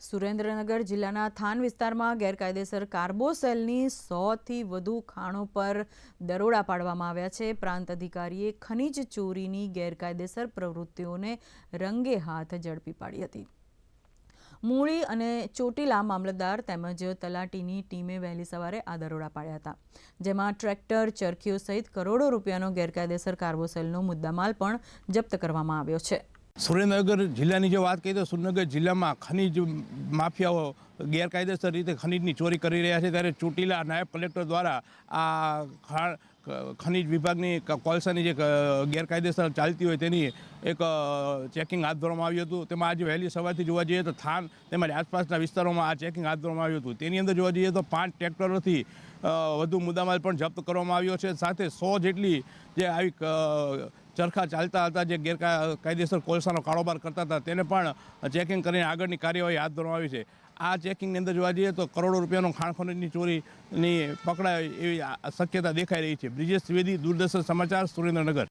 સુરેન્દ્રનગર જિલ્લાના થાન વિસ્તારમાં ગેરકાયદેસર કાર્બોસેલની 100થી વધુ ખાણો પર દરોડા પાડવામાં આવ્યા છે। પ્રાંત અધિકારીએ ખનીજ ચોરીની ગેરકાયદેસર પ્રવૃત્તિઓને રંગે હાથ ઝડપી પાડી હતી। મૂળી અને ચોટીલા મામલતદાર તેમજ તલાટીની ટીમે વહેલી સવારે આ દરોડા પાડ્યા હતા, જેમાં ટ્રેક્ટર, ચરખીઓ સહિત કરોડો રૂપિયાનો ગેરકાયદેસર કાર્બોસેલનો મુદ્દામાલ પણ જપ્ત કરવામાં આવ્યો છે। સુરેન્દ્રનગર જિલ્લાની જો વાત કરીએ તો સુરેન્દ્રનગર જિલ્લામાં ખનીજ માફિયાઓ ગેરકાયદેસર રીતે ખનીજની ચોરી કરી રહ્યા છે, ત્યારે ચોટીલા નાયબ કલેક્ટર દ્વારા આ ખનીજ વિભાગની કોલસાની જે ગેરકાયદેસર ચાલતી હોય તેની એક ચેકિંગ હાથ ધરવામાં આવ્યું હતું। તેમાં આજે વહેલી સવારથી જોવા જઈએ તો થાન તેમજ આસપાસના વિસ્તારોમાં આ ચેકિંગ હાથ ધરવામાં આવ્યું હતું। તેની અંદર જોવા જઈએ તો 5 ટ્રેક્ટરોથી વધુ મુદ્દામાલ પણ જપ્ત કરવામાં આવ્યો છે। સાથે 100 જેટલી જે આવી ચરખા ચાલતા હતા, જે ગેરકાયદેસર કોલસાનો કારોબાર કરતા હતા, તેને પણ ચેકિંગ કરીને આગળની કાર્યવાહી હાથ ધરવામાં આવી છે। આ ચેકિંગની અંદર જોવા જઈએ તો કરોડો રૂપિયાનો ખાણ ખનીજની ચોરીની પકડાય એવી શક્યતા દેખાઈ રહી છે। બ્રિજેશ ત્રિવેદી, દૂરદર્શન સમાચાર, સુરેન્દ્રનગર।